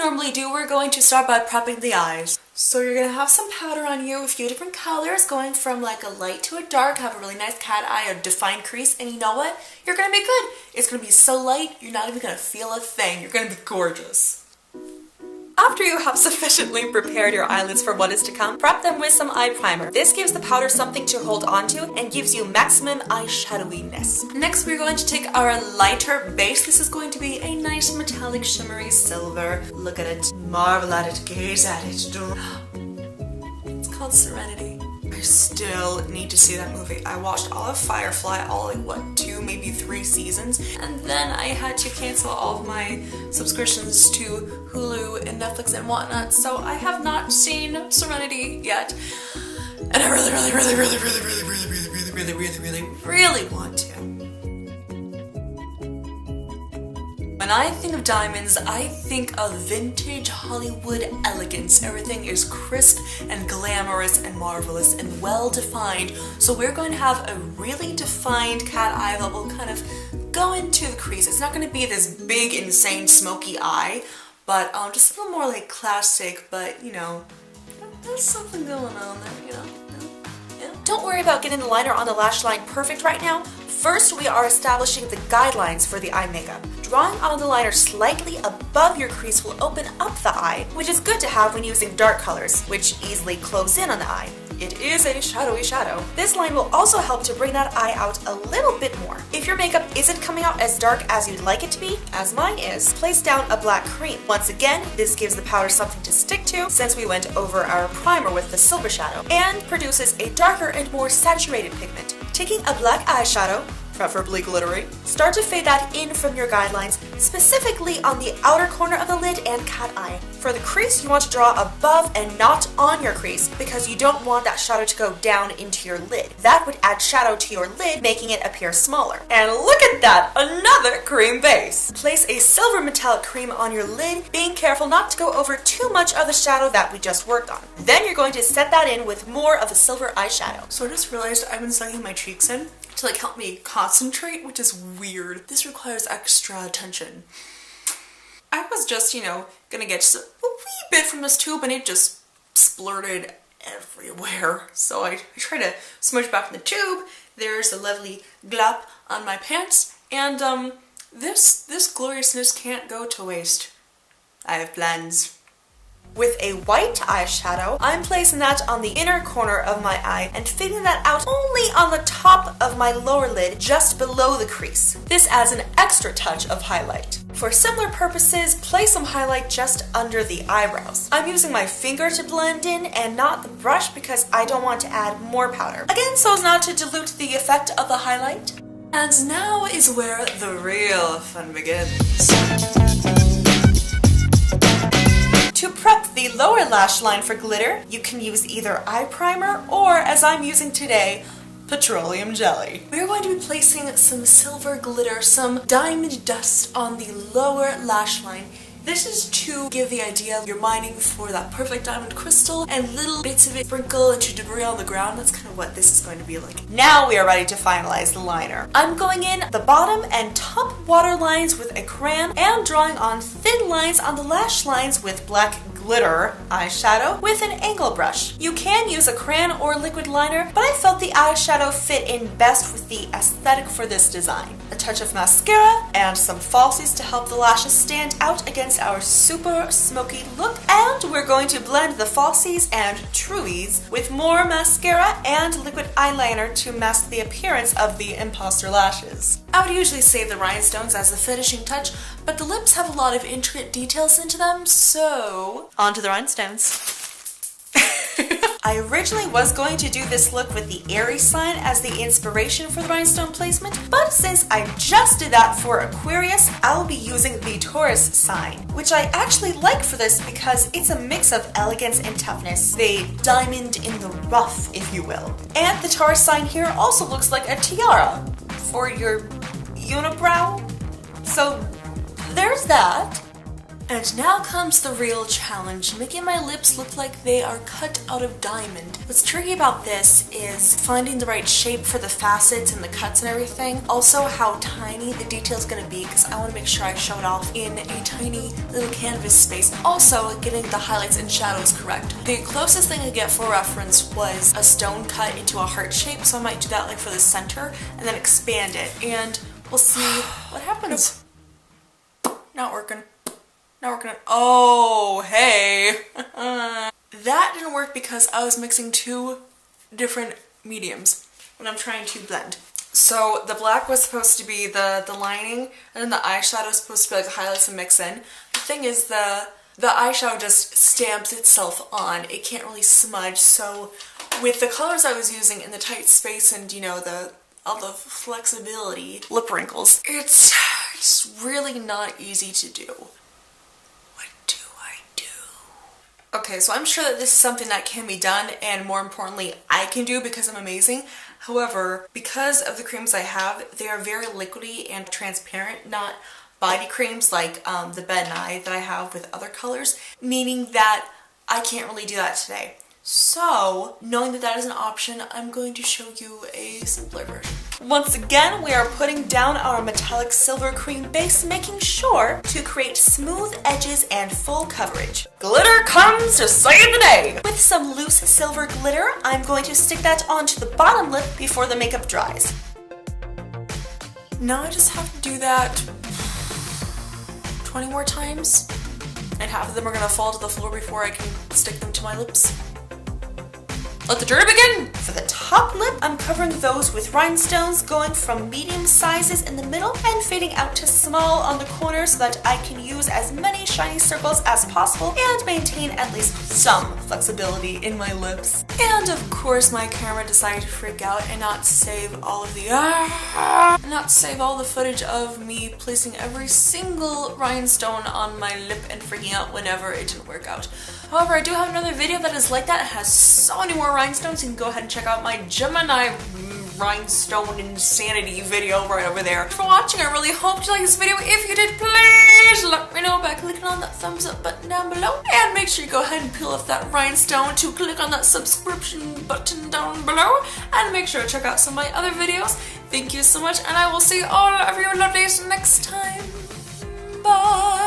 normally do, we're going to start by prepping the eyes. So you're gonna have some powder on you, a few different colors, going from like a light to a dark, have a really nice cat eye, a defined crease, and you know what? You're gonna be good. It's gonna be so light, you're not even gonna feel a thing. You're gonna be gorgeous. After you have sufficiently prepared your eyelids for what is to come, prep them with some eye primer. This gives the powder something to hold onto and gives you maximum eyeshadowiness. Next, we're going to take our lighter base. This is going to be a nice metallic shimmery silver. Look at it, marvel at it, gaze at it. It's called Serenity. I still need to see that movie. I watched all of Firefly, all like what, 2, maybe 3 seasons, and then I had to cancel all of my subscriptions to Hulu and Netflix and whatnot, so I have not seen Serenity yet. And I really want to. When I think of diamonds, I think of vintage Hollywood elegance. Everything is crisp and glamorous and marvelous and well defined. So we're going to have a really defined cat eye that will kind of go into the crease. It's not going to be this big, insane, smoky eye, but just a little more like classic, but you know, there's something going on there, you know. Yeah. Don't worry about getting the liner on the lash line perfect right now. First, we are establishing the guidelines for the eye makeup. Drawing on the liner slightly above your crease will open up the eye, which is good to have when using dark colors, which easily close in on the eye. It is a shadowy shadow. This line will also help to bring that eye out a little bit more. If your makeup isn't coming out as dark as you'd like it to be, as mine is, place down a black cream. Once again, this gives the powder something to stick to since we went over our primer with the silver shadow, and produces a darker and more saturated pigment. Taking a black eyeshadow, preferably glittery, start to fade that in from your guidelines, specifically on the outer corner of the lid and cat eye. For the crease, you want to draw above and not on your crease because you don't want that shadow to go down into your lid. That would add shadow to your lid, making it appear smaller. And look at that, another cream base! Place a silver metallic cream on your lid, being careful not to go over too much of the shadow that we just worked on. Then you're going to set that in with more of the silver eyeshadow. So I just realized I've been sucking my cheeks in to like help me concentrate, which is weird. This requires extra attention. I was just, you know, gonna get just a wee bit from this tube and it just splurted everywhere. So I try to smudge back in the tube. There's a lovely glop on my pants, and this gloriousness can't go to waste. I have plans. With a white eyeshadow, I'm placing that on the inner corner of my eye and fading that out only on the top of my lower lid, just below the crease. This adds an extra touch of highlight. For similar purposes, place some highlight just under the eyebrows. I'm using my finger to blend in and not the brush because I don't want to add more powder. Again, so as not to dilute the effect of the highlight. And now is where the real fun begins. To prep the lower lash line for glitter, you can use either eye primer or, as I'm using today, petroleum jelly. We're going to be placing some silver glitter, some diamond dust on the lower lash line. This is to give the idea you're mining for that perfect diamond crystal, and little bits of it sprinkle into debris on the ground. That's kind of what this is going to be like. Now we are ready to finalize the liner. I'm going in the bottom and top water lines with a crayon and drawing on thin lines on the lash lines with black glitter eyeshadow with an angle brush. You can use a crayon or liquid liner, but I felt the eyeshadow fit in best with the aesthetic for this design. A touch of mascara and some falsies to help the lashes stand out against our super smoky look, and we're going to blend the falsies and truies with more mascara and liquid eyeliner to mask the appearance of the imposter lashes. I would usually save the rhinestones as the finishing touch, but the lips have a lot of intricate details into them, so onto the rhinestones. I originally was going to do this look with the Aries sign as the inspiration for the rhinestone placement, but since I just did that for Aquarius, I'll be using the Taurus sign, which I actually like for this because it's a mix of elegance and toughness, a diamond in the rough, if you will. And the Taurus sign here also looks like a tiara for your unibrow, so there's that. And now comes the real challenge, making my lips look like they are cut out of diamond. What's tricky about this is finding the right shape for the facets and the cuts and everything. Also how tiny the detail is going to be, because I want to make sure I show it off in a tiny little canvas space. Also getting the highlights and shadows correct. The closest thing I get for reference was a stone cut into a heart shape, so I might do that like for the center and then expand it, and we'll see what happens. Not working. Not working. Oh, hey. That didn't work because I was mixing two different mediums when I'm trying to blend. So the black was supposed to be the lining, and then the eyeshadow was supposed to be like the highlights and mix in. The thing is the eyeshadow just stamps itself on. It can't really smudge, so with the colors I was using in the tight space and, you know, all the flexibility, lip wrinkles, it's really not easy to do. Okay, so I'm sure that this is something that can be done, and more importantly, I can do because I'm amazing. However, because of the creams I have, they are very liquidy and transparent, not body creams like the Ben Nye that I have with other colors, meaning that I can't really do that today. So, knowing that that is an option, I'm going to show you a simpler version. Once again, we are putting down our metallic silver cream base, making sure to create smooth edges and full coverage. Glitter comes to save the day! With some loose silver glitter, I'm going to stick that onto the bottom lip before the makeup dries. Now I just have to do that 20 more times, and half of them are going to fall to the floor before I can stick them to my lips. Let the journey begin! For the top lip, I'm covering those with rhinestones, going from medium sizes in the middle and fading out to small on the corners so that I can use as many shiny circles as possible and maintain at least some flexibility in my lips. And of course my camera decided to freak out and not save all of the footage of me placing every single rhinestone on my lip and freaking out whenever it didn't work out. However, I do have another video that is like that. It has so many more rhinestones. You can go ahead and check out my Gemini rhinestone insanity video right over there. Thanks for watching. I really hope you liked this video. If you did, please let me know by clicking on that thumbs up button down below. And make sure you go ahead and peel off that rhinestone to click on that subscription button down below. And make sure to check out some of my other videos. Thank you so much, and I will see all of you lovelies next time. Bye!